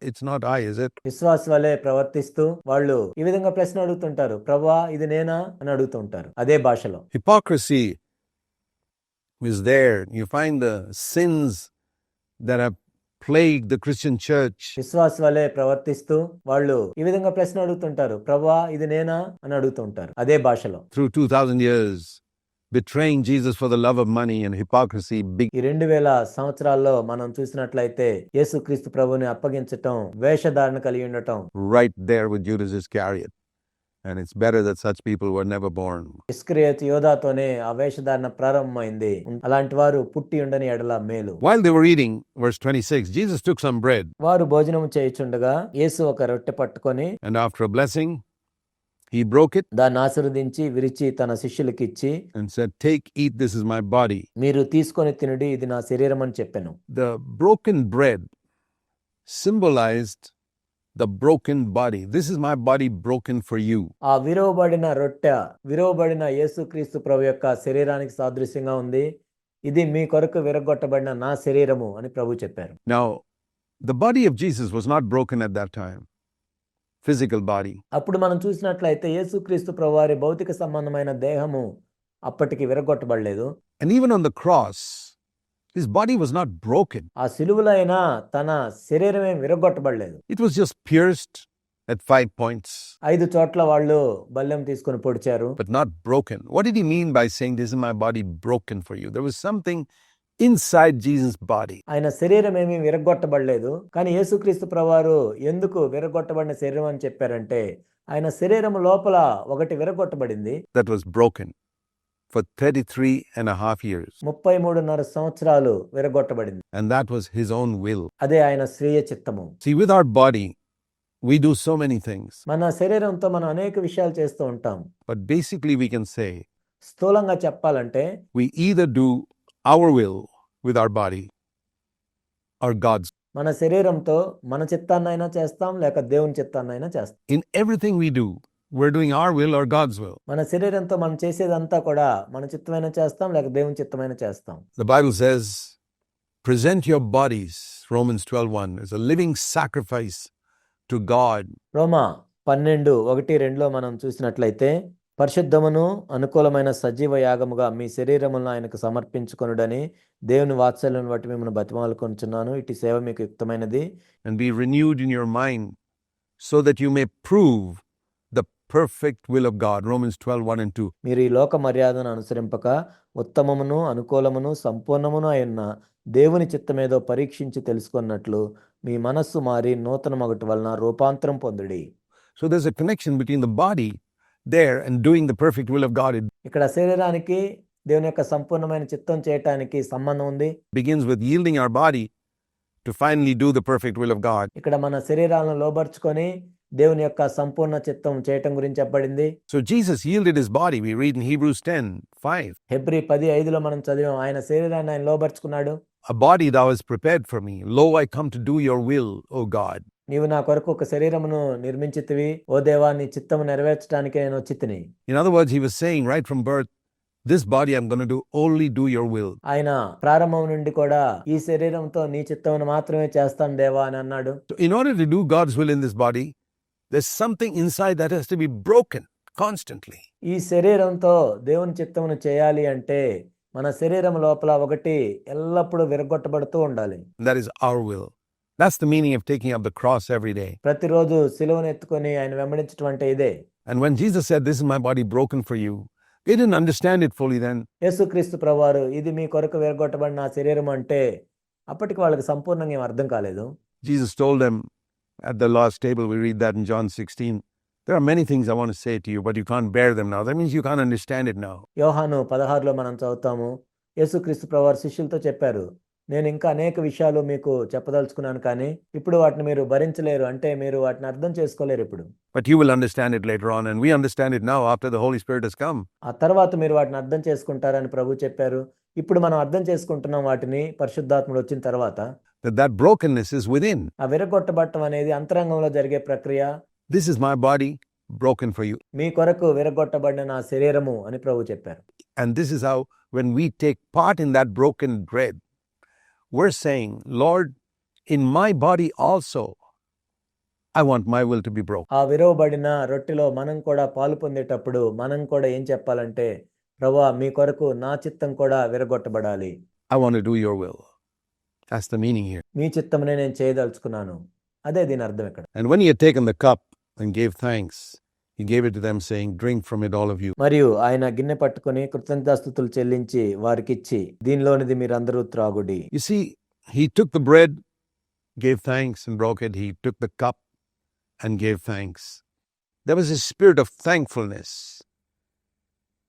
it's not I, is it? విశ్వాస వలె ప్రవర్తిస్తూ వాళ్ళు ఈ విధంగా ప్రశ్న అడుగుతుంటారు, ప్రభువా ఇది నేనా అని అడుగుతుంటారు అదే భాషలో. Hypocrisy is there. You find the sins that have plagued the Christian church. విశ్వాస వలె ప్రవర్తిస్తూ వాళ్ళు ఈ విధంగా ప్రశ్న అడుగుతుంటారు, ప్రభువా ఇది నేనా అని అడుగుతుంటారు అదే భాషలో. Through 2000 years, betraying Jesus for the love of money and hypocrisy. ఈ 2000 సంవత్సరాల్లో మనం చూసినట్లయితే యేసుక్రీస్తు ప్రభువుని అప్పగించటం, వేషధారణ కలిగి ఉండటం Right there with Judas Iscariot. And it's better that such people were never born. ఇస్కరియోతు యోధాతోనే ఆ వేషధారణ ప్రారంభమైంది. అలాంటి వారు పుట్టి ఉండని ఎడల మేలు. While they were eating, verse 26, Jesus took some bread. వారు భోజనం చేయుచుండగా యేసు ఒక రొట్టె పట్టుకొని, And after a blessing, he broke it దాన్ని ఆశీర్వదించి విరిచి తన శిష్యులకి ఇచ్చి, and said, take, eat, this is my body. మీరు తీసుకొని తినుడి, ఇది నా శరీరం అని చెప్పెను. The broken bread symbolized the broken body. This is my body broken for you. ఆ విరవబడిన రొట్టె, విరవబడిన యేసుక్రీస్తు ప్రభు యొక్క శరీరానికి సాదృశ్యంగా ఉంది. ఇది మీ కొరకు విరగొట్టబడిన నా శరీరము అని ప్రభు చెప్పారు. Now, the body of Jesus was not broken at that time. Physical body. అప్పుడు మనం చూసినట్లయితే యేసుక్రీస్తు ప్రభువారి భౌతిక సంబంధమైన దేహము అప్పటికి విరగొట్టబడలేదు. And even on the cross, his body was not broken. ఆ సిలువలో అయినా తన శరీరమే విరగొట్టబడలేదు. It was just pierced at 5 points, 5 చోట్ల వాళ్ళు బల్లెం తీసుకొని పొడిచారు. but not broken. What did he mean by saying, this is my body broken for you? There was something inside Jesus' body. ఆయన శరీరం ఏమీ విరగొట్టబడలేదు. కానీ యేసుక్రీస్తు ప్రభువారు ఎందుకు విరగొట్టబడిన శరీరం అని చెప్పారంటే ఆయన శరీరం లోపల ఒకటి విరగొట్టబడింది. That was broken for 33 and a half years. 33.5 సంవత్సరాలు విరగొట్టబడింది. And that was his own will. అదే ఆయన స్వీయ చిత్తము. See, with our body, we do so many things. మన శరీరంతో మనం అనేక విషయాలు చేస్తూ ఉంటాం. But basically we can say, స్థూలంగా చెప్పాలంటే we either do our will with our body or God's. మన శరీరంతో మన చిత్తాన్నైనా చేస్తాం, లేక దేవుని చిత్తాన్నైనా చేస్తాం. In everything we do, we're doing our will or God's will. మన శరీరంతో మనం చేసేదంతా కూడా మన చిత్తమైన చేస్తాం, లేక దేవుని చిత్తమైన చేస్తాం. The Bible says, present your bodies, Romans 12:1, as a living sacrifice to God. రోమా 12:1-2లో మనం చూసినట్లయితే పరిశుద్ధమును అనుకూలమైన సజీవ యాగముగా మీ శరీరములను ఆయనకు సమర్పించుకొనుడని దేవుని వాత్సల్యం బట్టి మిమ్మల్ని బతిమాలుకొనుచున్నాను. ఇటు సేవ మీకు యుక్తమైనది. And be renewed in your mind so that you may prove the perfect will of God. Romans 12:1-2. మీరు ఈ లోక మర్యాదను అనుసరింపక ఉత్తమమును అనుకూలమును సంపూర్ణమును అయిన దేవుని చిత్తమేదో పరీక్షించి తెలుసుకున్నట్లు మీ మనస్సు మారి నూతన మగటి వలన రూపాంతరం పొందుడి. So there's a connection between the body there and doing the perfect will of God. It ఇక్కడ శరీరానికి దేవుని యొక్క సంపూర్ణమైన చిత్తం చేయటానికి సంబంధం ఉంది. begins with yielding our body to finally do the perfect will of God. ఇక్కడ మన శరీరాలను లోబర్చుకొని దేవుని యొక్క సంపూర్ణ చిత్తం చేయటం గురించి చెప్పబడింది. So Jesus yielded his body. We read in Hebrews 10:5. Hebrew 10:5లో మనం చదివాం, ఆయన శరీరాన్ని ఆయన లోబర్చుకున్నాడు. A body thou hast prepared for me. Lo, I come to do your will, O God. నీవు నా కొరకు ఒక శరీరమును నిర్మించితివి, ఓ దేవా నీ చిత్తము నెరవేర్చడానికి నేను వచ్చితిని. In other words, he was saying right from birth, this body I'm going to do only do your will. ఆయన ప్రారంభం నుండి కూడా ఈ శరీరంతో నీ చిత్తమును మాత్రమే చేస్తాను దేవా అని అన్నాడు. So in order to do God's will in this body, there's something inside that has to be broken constantly. ఈ శరీరంతో దేవుని చిత్తమును చేయాలి అంటే మన శరీరం లోపల ఒకటి ఎల్లప్పుడూ విరగొట్టబడుతూ ఉండాలి. That is our will. That's the meaning of taking up the cross every day. ప్రతిరోజు సిలువను ఎత్తుకొని ఆయన వెంబడించడం అంటే ఇదే. And when Jesus said, this is my body broken for you, they didn't understand it fully then. యేసుక్రీస్తు ప్రభువారు ఇది మీ కొరకు విరగొట్టబడిన నా శరీరం అంటే అప్పటికి వాళ్ళకి సంపూర్ణంగా ఏం అర్థం కాలేదు. Jesus told them at the Lord's table, we read that in John 16, there are many things I want to say to you, but you can't bear them now. That means you can't understand it now. యోహాను 16లో మనం చదువుతాము, యేసుక్రీస్తు ప్రభువారు శిష్యులతో చెప్పారు, నేను ఇంకా అనేక విషయాలు మీకు చెప్పదలుచుకున్నాను కానీ ఇప్పుడు వాటిని మీరు భరించలేరు, అంటే మీరు వాటిని అర్థం చేసుకోలేరు ఇప్పుడు. But you will understand it later on, and we understand it now after the Holy Spirit has come. ఆ తర్వాత మీరు వాటిని అర్థం చేసుకుంటారని ప్రభు చెప్పారు. ఇప్పుడు మనం అర్థం చేసుకుంటున్నాం వాటిని పరిశుద్ధాత్ముడు వచ్చిన తర్వాత. That brokenness is within. ఆ విరగొట్టబడటం అనేది అంతరంగంలో జరిగే ప్రక్రియ. This is my body broken for you. మీ కొరకు విరగొట్టబడిన నా శరీరము అని ప్రభు చెప్పారు. And this is how, when we take part in that broken bread, we're saying, Lord, in my body also, I want my will to be broken. ఆ విరవబడిన రొట్టెలో మనం కూడా పాలు పొందేటప్పుడు మనం కూడా ఏం చెప్పాలంటే, ప్రభువా మీ కొరకు నా చిత్తం కూడా విరగొట్టబడాలి. I want to do your will. That's the meaning here. మీ చిత్తమునే నేను చేయదలుచుకున్నాను. అదే దీని అర్థం ఇక్కడ. And when he had taken the cup and gave thanks, he gave it to them saying, drink from it all of you. మరియు ఆయన గిన్నె పట్టుకొని కృతజ్ఞతాస్తుతులు చెల్లించి వారికిచ్చి, దీనిలోనిది మీరందరూ త్రాగుడి. You see, he took the bread, gave thanks and broke it. He took the cup and gave thanks. There was a spirit of thankfulness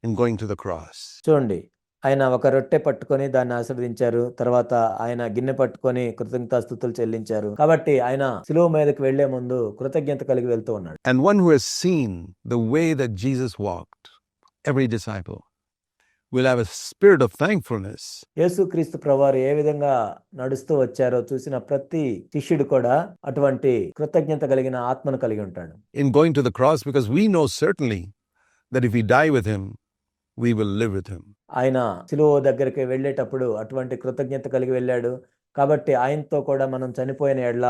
in going to the cross. చూడండి, ఆయన ఒక రొట్టె పట్టుకొని దాన్ని ఆశీర్వదించారు. తర్వాత ఆయన గిన్నె పట్టుకొని కృతజ్ఞతాస్తుతులు చెల్లించారు. కాబట్టి ఆయన సిలువ మీదకి వెళ్లే ముందు కృతజ్ఞత కలిగి వెళ్తూ ఉన్నాడు. And one who has seen the way that Jesus walked, every disciple will have a spirit of thankfulness. యేసుక్రీస్తు ప్రభువారు ఏ విధంగా నడుస్తూ వచ్చారో చూసిన ప్రతి శిష్యుడు కూడా అటువంటి కృతజ్ఞత కలిగిన ఆత్మను కలిగి ఉంటాడు. In going to the cross, because we know certainly that if we die with him, we will live with him. ఆయన సిలువ దగ్గరికి వెళ్ళేటప్పుడు అటువంటి కృతజ్ఞత కలిగి వెళ్ళాడు. కాబట్టి ఆయనతో కూడా మనం చనిపోయిన ఎడల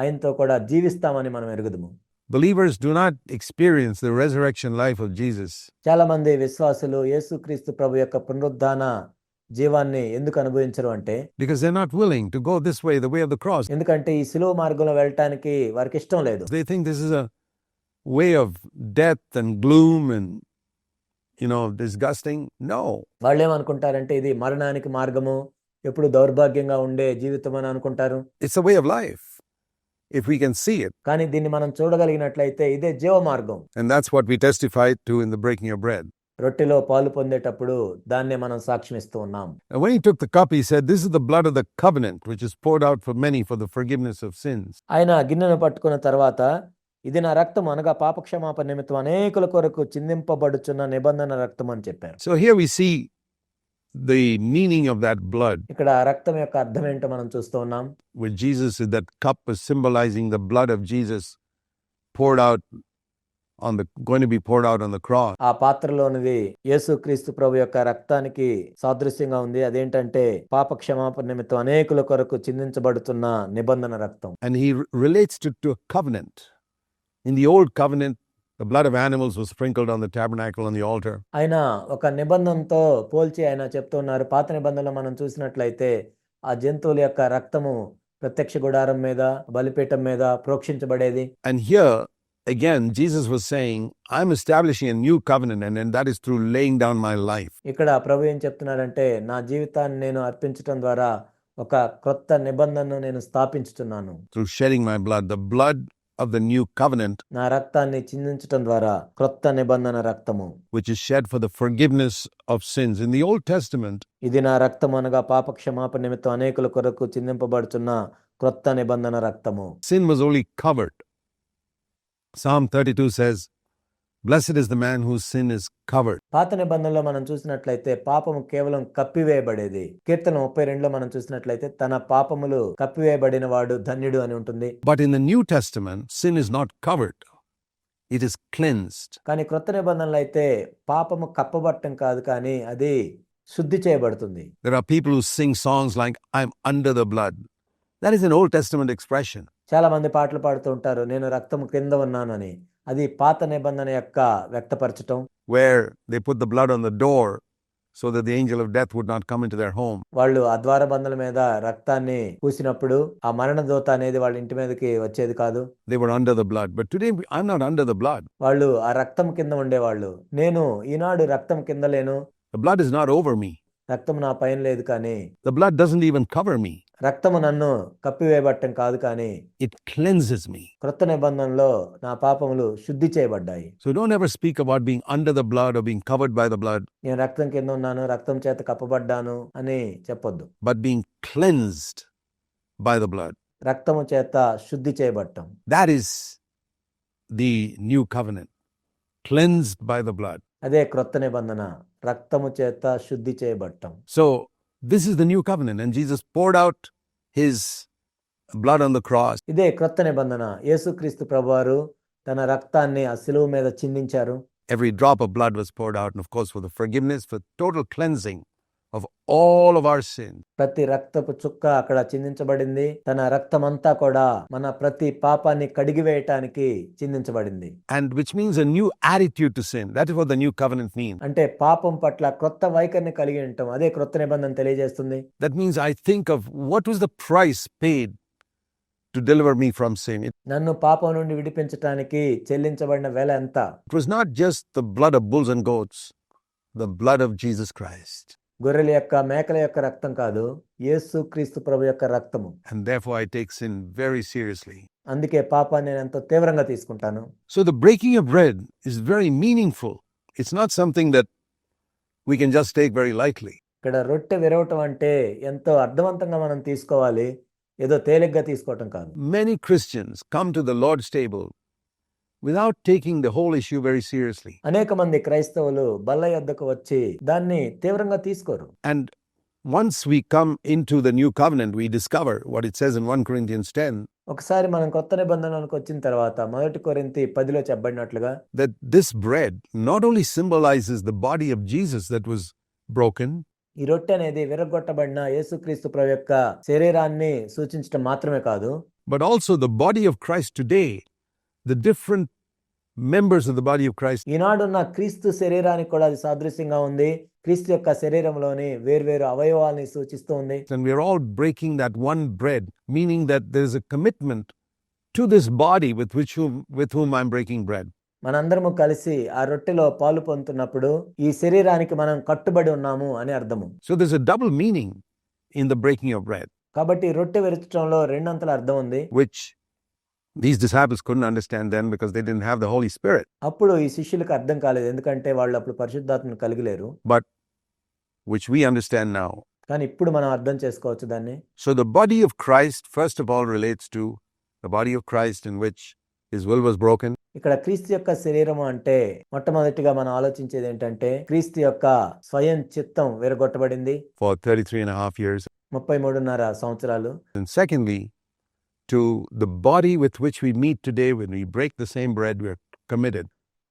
ఆయనతో కూడా జీవిస్తామని మనం ఎరుగుదుము. Believers do not experience the resurrection life of Jesus చాలా మంది విశ్వాసులు యేసుక్రీస్తు ప్రభు యొక్క పునరుద్ధాన జీవాన్ని ఎందుకు అనుభవించరు అంటే, because they're not willing to go this way, the way of the cross. ఎందుకంటే ఈ సిలువ మార్గంలో వెళ్ళటానికి వారికి ఇష్టం లేదు. They think this is a way of death and gloom and, disgusting. No. వాళ్ళు ఏమనుకుంటారంటే ఇది మరణానికి మార్గము, ఎప్పుడు దౌర్భాగ్యంగా ఉండే జీవితం అని అనుకుంటారు. It's a way of life, if we can see it. కానీ దీన్ని మనం చూడగలిగినట్లయితే ఇదే జీవ మార్గం. And that's what we testified to in the breaking of bread. రొట్టెలో పాలు పొందేటప్పుడు దాన్నే మనం సాక్ష్యం ఇస్తూ ఉన్నాం. And when he took the cup, he said, this is the blood of the covenant, which is poured out for many for the forgiveness of sins. ఆయన గిన్నెను పట్టుకున్న తర్వాత, ఇది నా రక్తం అనగా పాపక్షమాపణ నిమిత్తం అనేకుల కొరకు చిందింపబడుచున్న నిబంధన రక్తం అని చెప్పారు. So here we see the meaning of that blood. ఇక్కడ ఆ రక్తం యొక్క అర్థం ఏంటో మనం చూస్తూ ఉన్నాం. With Jesus, that cup is symbolizing the blood of Jesus poured out going to be poured out on the cross. ఆ పాత్రలోనిది యేసుక్రీస్తు ప్రభు యొక్క రక్తానికి సాదృశ్యంగా ఉంది. అదేంటంటే పాప క్షమాపణ నిమిత్తం అనేకుల కొరకు చిందించబడుతున్న నిబంధన రక్తం. And he relates it to a covenant. In the old covenant, the blood of animals was sprinkled on the tabernacle and the altar. ఆయన ఒక నిబంధనతో పోల్చి ఆయన చెప్తున్నారు. పాత నిబంధనలో మనం చూసినట్లయితే ఆ జంతువుల యొక్క రక్తము ప్రత్యక్ష గుడారం మీద, బలిపీఠం మీద ప్రోక్షించబడేది. And here again Jesus was saying, I'm establishing a new covenant, and that is through laying down my life. ఇక్కడ ప్రభు ఏం చెప్తున్నారంటే, నా జీవితాన్ని నేను అర్పించడం ద్వారా ఒక కొత్త నిబంధనను నేను స్థాపించుతున్నాను. Through shedding my blood, the blood of the new covenant, నా రక్తాన్ని చిందించటం ద్వారా క్రొత్త నిబంధన రక్తము, which is shed for the forgiveness of sins. In the Old Testament, ఇది నా రక్తం అనగా పాప క్షమాపణ నిమిత్తం అనేకుల కొరకు చిందింపబడుచున్న క్రొత్త నిబంధన రక్తము. sin was only covered. Psalm 32 says, "Blessed is the man whose sin is covered." పాత నిబంధనలో మనం చూసినట్లయితే పాపము కేవలం కప్పివేయబడేది. కీర్తన 32లో మనం చూసినట్లయితే తన పాపములు కప్పివేయబడిన వాడు ధన్యుడు అని ఉంటుంది. But in the New Testament, sin is not covered. It is cleansed. కానీ క్రొత్త నిబంధనలో అయితే పాపము కప్పబట్టం కాదు, కానీ అది శుద్ధి చేయబడుతుంది. There are people who sing songs like, "I'm under the blood." That is an Old Testament expression. చాలా మంది పాటలు పాడుతూ ఉంటారు, నేను రక్తము కింద ఉన్నానని. అది పాత నిబంధన యొక్క వ్యక్తపరచటం. Where they put the blood on the door so that the angel of death would not come into their home. వాళ్ళు ఆ ద్వారబంధుల మీద రక్తాన్ని పూసినప్పుడు ఆ మరణ దూత అనేది వాళ్ళ ఇంటి మీదకి వచ్చేది కాదు. They were under the blood. But today, I'm not under the blood. వాళ్ళు ఆ రక్తం కింద ఉండేవాళ్ళు. నేను ఈనాడు రక్తం కింద లేను. The blood is not over me. రక్తం నా పైన లేదు, కానీ The blood doesn't even cover me. రక్తము నన్ను కప్పివేయబట్టం కాదు, కానీ It cleanses me. క్రొత్త నిబంధనలో నా పాపములు శుద్ధి చేయబడ్డాయి. So don't ever speak about being under the blood or being covered by the blood, నేను రక్తం కింద ఉన్నాను, రక్తం చేత కప్పబడ్డాను అని చెప్పొద్దు. but being cleansed by the blood. రక్తము చేత శుద్ధి చేయబట్టం. That is the new covenant. Cleansed by the blood. అదే క్రొత్త నిబంధన, రక్తము చేత శుద్ధి చేయబట్టం. So this is the new covenant, and Jesus poured out his blood on the cross. ఇదే క్రొత్త నిబంధన. యేసుక్రీస్తు ప్రభువారు తన రక్తాన్ని ఆ శిలువ మీద చిందించారు. Every drop of blood was poured out, and of course for the forgiveness, for total cleansing of all of our sins. ప్రతి రక్తపు చుక్క అక్కడ చిందించబడింది. తన రక్తమంతా కూడా మన ప్రతి పాపాన్ని కడిగివేయటానికి చిందించబడింది. And which means a new attitude to sin. That is what the new covenant means. అంటే పాపం పట్ల క్రొత్త వైఖరిని కలిగి ఉండటం, అదే క్రొత్త నిబంధన తెలియజేస్తుంది. That means I think of what was the price paid to deliver me from sin. నన్ను పాపం నుండి విడిపించటానికి చెల్లించబడిన వెల ఎంత? It was not just the blood of bulls and goats, the blood of Jesus Christ. గొర్రెల యొక్క మేకల యొక్క రక్తం కాదు, యేసుక్రీస్తు ప్రభు యొక్క రక్తము. And therefore I take sin very seriously. అందుకే పాపాన్ని నేను ఎంతో తీవ్రంగా తీసుకుంటాను. So the breaking of bread is very meaningful. It's not something that we can just take very lightly. ఇక్కడ రొట్టె విరవటం అంటే ఎంతో అర్థవంతంగా మనం తీసుకోవాలి, ఏదో తేలిగ్గా తీసుకోవటం కాదు. Many Christians come to the Lord's table without taking the whole issue very seriously. అనేక మంది క్రైస్తవులు బల్ల యొద్దకు వచ్చి దాన్ని తీవ్రంగా తీసుకోరు. And once we come into the new covenant, we discover what it says in 1 Corinthians 10, ఒకసారి మనం కొత్త నిబంధనలకు వచ్చిన తర్వాత 1 కొరింథీ 10లో చెప్పబడినట్లుగా that this bread not only symbolizes the body of Jesus that was broken, ఈ రొట్టె అనేది విరగొట్టబడిన యేసుక్రీస్తు ప్రభు యొక్క శరీరాన్ని సూచించడం మాత్రమే కాదు, but also the body of Christ today, the different members of the body of Christ. ఈనాడున్న క్రీస్తు శరీరానికి కూడా అది సాదృశ్యంగా ఉంది. క్రీస్తు యొక్క శరీరంలోని వేర్వేరు అవయవాల్ని సూచిస్తూ ఉంది. And we are all breaking that one bread, meaning that there is a commitment to this body with whom I'm breaking bread. మనందరము కలిసి ఆ రొట్టెలో పాలు పొందుతున్నప్పుడు ఈ శరీరానికి మనం కట్టుబడి ఉన్నాము అని అర్థము. So there's a double meaning in the breaking of bread, కాబట్టి రొట్టె విరచడంలో రెండంతల అర్థం ఉంది. which these disciples couldn't understand then because they didn't have the Holy Spirit, అప్పుడు ఈ శిష్యులకు అర్థం కాలేదు, ఎందుకంటే వాళ్ళు అప్పుడు పరిశుద్ధాత్మను కలిగి లేరు. but which we understand now. కానీ ఇప్పుడు మనం అర్థం చేసుకోవచ్చు దాన్ని. So the body of Christ, first of all, relates to the body of Christ in which his will was broken. ఇక్కడ క్రీస్తు యొక్క శరీరము అంటే మొట్టమొదటిగా మనం ఆలోచించేది ఏంటంటే క్రీస్తు యొక్క స్వయం చిత్తం విరగొట్టబడింది for 33 and a half years. 33.5 సంవత్సరాలు. And secondly, to the body with which we meet today when we break the same bread, we are committed.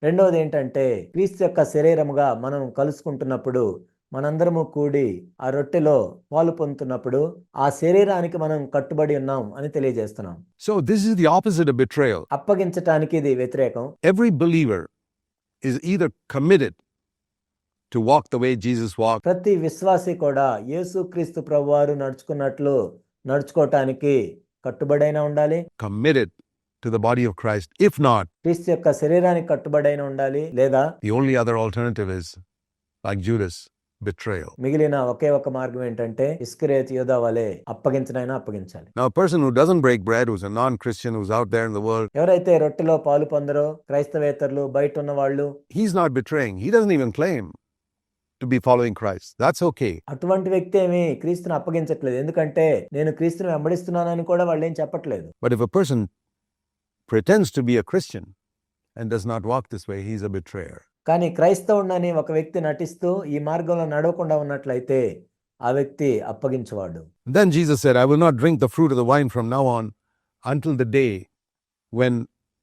రెండవది ఏంటంటే క్రీస్తు యొక్క శరీరముగా మనం కలుసుకుంటున్నప్పుడు, మనందరము కూడి ఆ రొట్టెలో పాలు పొందుతున్నప్పుడు ఆ శరీరానికి మనం కట్టుబడి ఉన్నాం అని తెలియజేస్తున్నాం. So this is the opposite of betrayal. అప్పగించటానికి ఇది వ్యతిరేకం. Every believer is either committed to walk the way Jesus walked, ప్రతి విశ్వాసి కూడా యేసుక్రీస్తు ప్రభువారు నడుచుకున్నట్లు నడుచుకోవటానికి కట్టుబడైనా ఉండాలి, committed to the body of Christ. If not, క్రీస్తు యొక్క శరీరానికి కట్టుబడైనా ఉండాలి, లేదా the only other alternative is, like Judas, betrayal. మిగిలిన ఒకే ఒక మార్గం ఏంటంటే ఇస్కరియోతు యూదా వలె అప్పగించనైనా అప్పగించాలి. Now, a person who doesn't break bread, who's a non-Christian, who's out there in the world, ఎవరైతే రొట్టెలో పాలు పొందరో క్రైస్తవేతరులు, బయట ఉన్న వాళ్ళు, he's not betraying. He doesn't even claim to be following Christ. That's okay. అటువంటి వ్యక్తి ఏమి క్రీస్తుని అప్పగించట్లేదు. ఎందుకంటే నేను క్రీస్తుని వెంబడిస్తున్నానని కూడా వాళ్ళు ఏం చెప్పట్లేదు. But if a person pretends to be a Christian and does not walk this way, he's a betrayer. కానీ క్రైస్తవుడని ఒక వ్యక్తి నటిస్తూ ఈ మార్గంలో నడవకుండా ఉన్నట్లయితే ఆ వ్యక్తి అప్పగించువాడు. Then Jesus said, I will not drink the fruit of the wine from now on until the day when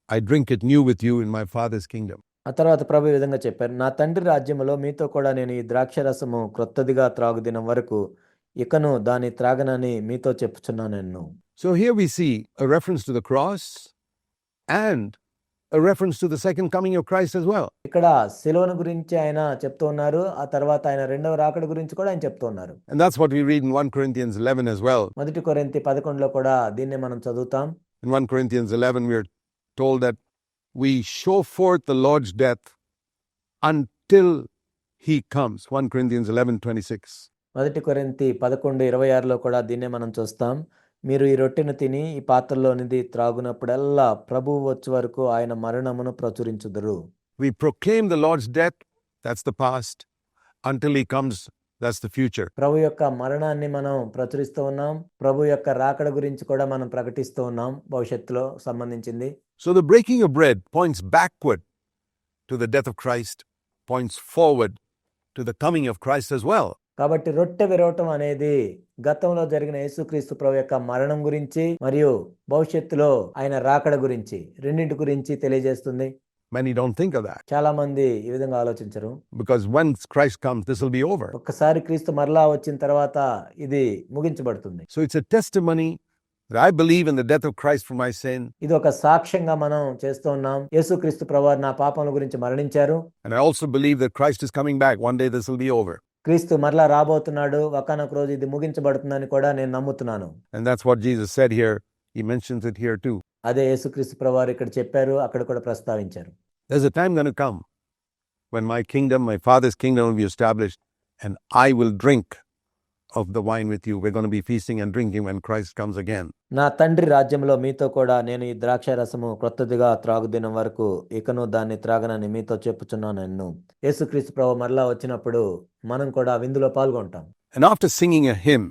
I drink it new with you in my Father's kingdom. ఆ తర్వాత ప్రభు ఈ విధంగా చెప్పారు, నా తండ్రి రాజ్యములో మీతో కూడా నేను ఈ ద్రాక్షరసము క్రొత్తదిగా త్రాగుదినం వరకు ఇకను దాని త్రాగనని మీతో చెప్పుచున్నాను నేను. So here we see a reference to the cross and a reference to the second coming of Christ as well. ఇక్కడ శిలువను గురించి ఆయన చెప్తూ ఉన్నారు. ఆ తర్వాత ఆయన రెండవ రాకడ గురించి కూడా ఆయన చెప్తూ ఉన్నారు. And that's what we read in 1 Corinthians 11 as well. మొదటి కొరింథీ 11లో కూడా దీన్నే మనం చదువుతాం. In 1 Corinthians 11 we are told that we show forth the Lord's death until he comes. 1 Corinthians 11:26. మొదటి కొరింథీ 11:26లో కూడా దీన్నే మనం చూస్తాం. మీరు ఈ రొట్టెను తిని ఈ పాత్రలోనిది త్రాగునప్పుడల్లా ప్రభువు వచ్చే వరకు ఆయన మరణమును ప్రచురించుదురు. We proclaim the Lord's death, that's the past, until he comes, that's the future. ప్రభు యొక్క మరణాన్ని మనం ప్రచురిస్తూ ఉన్నాం. ప్రభు యొక్క రాకడ గురించి కూడా మనం ప్రకటిస్తూ ఉన్నాం, భవిష్యత్తులో సంబంధించింది. So the breaking of bread points backward to the death of Christ, points forward to the coming of Christ as well. కాబట్టి రొట్టె విరవటం అనేది గతంలో జరిగిన యేసుక్రీస్తు ప్రభు యొక్క మరణం గురించి మరియు భవిష్యత్తులో ఆయన రాకడ గురించి రెండింటి గురించి తెలియజేస్తుంది. Many don't think of that. చాలా మంది ఈ విధంగా ఆలోచించరు. Because once Christ comes, this will be over. ఒక్కసారి క్రీస్తు మరలా వచ్చిన తర్వాత ఇది ముగించబడుతుంది. So it's a testimony that I believe in the death of Christ for my sin. ఇది ఒక సాక్ష్యంగా మనం చేస్తూ ఉన్నాం. యేసుక్రీస్తు ప్రభువు నా పాపముల గురించి మరణించారు. And I also believe that Christ is coming back. One day this will be over. క్రీస్తు మరలా రాబోతున్నాడు, ఒకానొక రోజు ఇది ముగించబడుతుందని కూడా నేను నమ్ముతున్నాను. And that's what Jesus said here. He mentions it here too. అదే యేసుక్రీస్తు ప్రభువారు ఇక్కడ చెప్పారు, అక్కడ కూడా ప్రస్తావించారు. There's a time going to come when my kingdom, my Father's kingdom will be established and I will drink of the wine with you. We're going to be feasting and drinking when Christ comes again. నా తండ్రి రాజ్యంలో మీతో కూడా నేను ఈ ద్రాక్ష రసము క్రొత్తదిగా త్రాగుదినం వరకు ఇకను దాన్ని త్రాగనని మీతో చెప్పుచున్నాను నేను. యేసుక్రీస్తు ప్రభువు మరలా వచ్చినప్పుడు మనం కూడా విందులో పాల్గొంటాం. And after singing a hymn,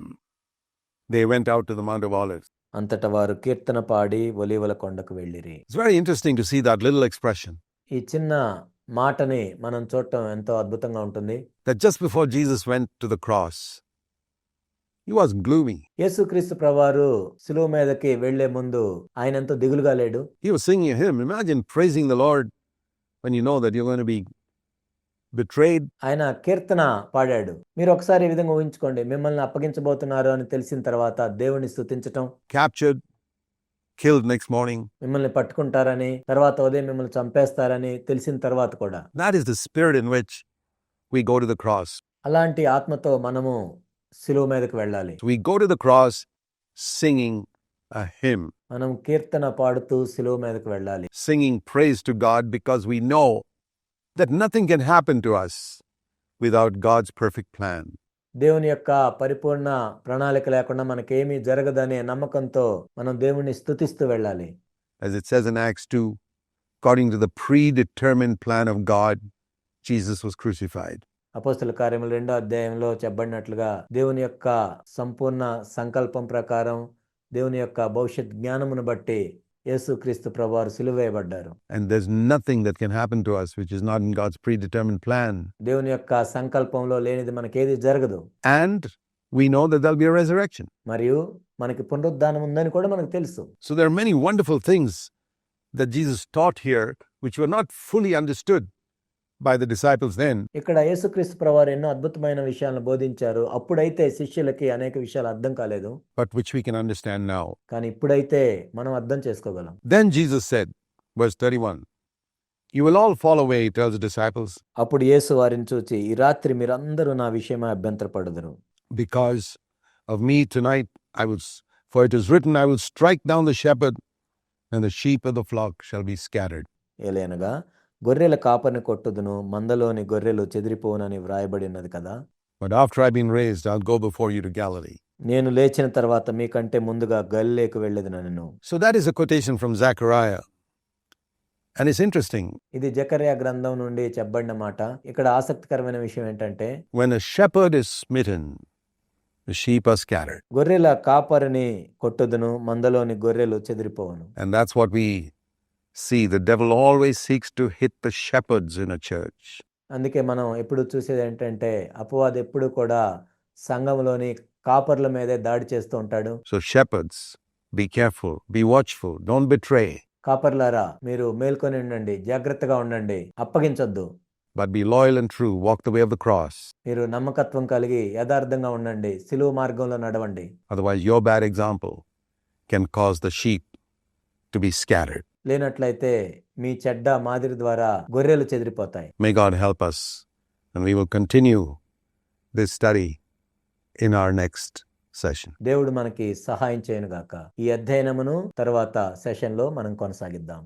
they went out to the Mount of Olives. అంతటా వారు కీర్తన పాడి ఒలీవల కొండకు వెళ్ళిరి. It's very interesting to see that little expression. ఈ చిన్న మాటని మనం చూడటం ఎంతో అద్భుతంగా ఉంటుంది. That just before Jesus went to the cross, he was gloomy. యేసుక్రీస్తు ప్రభువారు శిలువ మీదకి వెళ్లే ముందు ఆయన ఎంతో దిగులుగా లేడు. He was singing a hymn. Imagine praising the Lord when you know that you're going to be betrayed. ఆయన కీర్తన పాడాడు. మీరు ఒకసారి ఈ విధంగా ఊహించుకోండి, మిమ్మల్ని అప్పగించబోతున్నారు అని తెలిసిన తర్వాత దేవుని స్తుతించటం, Captured, killed next morning. మిమ్మల్ని పట్టుకుంటారని, తర్వాత ఉదయం మిమ్మల్ని చంపేస్తారని తెలిసిన తర్వాత కూడా. That is the spirit in which we go to the cross. అలాంటి ఆత్మతో మనము శిలువ మీదకి వెళ్ళాలి. We go to the cross singing a hymn, మనం కీర్తన పాడుతూ శిలువ మీదకి వెళ్ళాలి. singing praise to God because we know that nothing can happen to us without God's perfect plan. దేవుని యొక్క పరిపూర్ణ ప్రణాళిక లేకుండా మనకేమీ జరగదనే నమ్మకంతో మనం దేవుణ్ణి స్తుతిస్తూ వెళ్ళాలి. As it says in Acts 2, according to the predetermined plan of God, Jesus was crucified. అపోస్తల కార్యములు 2వ అధ్యాయంలో చెప్పబడినట్లుగా దేవుని యొక్క సంపూర్ణ సంకల్పం ప్రకారం దేవుని యొక్క భవిష్యత్ జ్ఞానమును బట్టి యేసుక్రీస్తు ప్రభువారు సిలువ వేయబడ్డారు. And there's nothing that can happen to us which is not in God's predetermined plan. దేవుని యొక్క సంకల్పంలో లేనిది మనకేది జరగదు. And we know that there'll be a resurrection. మరియు మనకి పునరుద్ధానం ఉందని కూడా మనకు తెలుసు. So there are many wonderful things that Jesus taught here which were not fully understood by the disciples then. ఇక్కడ యేసుక్రీస్తు ప్రభువారు ఎన్నో అద్భుతమైన విషయాలను బోధించారు. అప్పుడైతే శిష్యులకి అనేక విషయాలు అర్థం కాలేదు, But which we can understand now. కానీ ఇప్పుడైతే మనం అర్థం చేసుకోగలం. Then Jesus said, verse 31, you will all fall away, he tells the disciples, అప్పుడు యేసు వారిని చూచి, ఈ రాత్రి మీరందరూ నా విషయమై అభ్యంతరపడుదురు. because of me tonight for it is written, I will strike down the shepherd and the sheep of the flock shall be scattered. ఏలైనగా గొర్రెల కాపరిని కొట్టుదును, మందలోని గొర్రెలు చెదిరిపోవునని వ్రాయబడి ఉన్నది కదా. But after I've been raised, I'll go before you to Galilee. నేను లేచిన తర్వాత మీకంటే ముందుగా గలిలేకు వెళ్ళెదనెను. So that is a quotation from Zechariah. And it's interesting. ఇది జకర్యా గ్రంథం నుండి చెప్పబడిన మాట. ఇక్కడ ఆసక్తికరమైన విషయం ఏంటంటే, When a shepherd is smitten, the sheep are scattered. గొర్రెల కాపరిని కొట్టుదును, మందలోని గొర్రెలు చెదిరిపోవును. And that's what we see. The devil always seeks to hit the shepherds in a church. అందుకే మనం ఎప్పుడు చూసేది ఏంటంటే, అపవాది ఎప్పుడు కూడా సంఘంలోని కాపర్ల మీదే దాడి చేస్తూ ఉంటాడు. So shepherds, be careful, be watchful, don't betray, కాపర్లారా, మీరు మేల్కొని ఉండండి, జాగ్రత్తగా ఉండండి, అప్పగించొద్దు. but be loyal and true. Walk the way of the cross. మీరు నమ్మకత్వం కలిగి యథార్థంగా ఉండండి, సిలువ మార్గంలో నడవండి. Otherwise, your bad example can cause the sheep to be scattered. లేనట్లయితే మీ చెడ్డ మాదిరి ద్వారా గొర్రెలు చెదిరిపోతాయి. May God help us, and we will continue this study in our next session. దేవుడు మనకి సహాయం చేయనుగాక. ఈ అధ్యయనమును తర్వాత సెషన్లో మనం కొనసాగిద్దాం.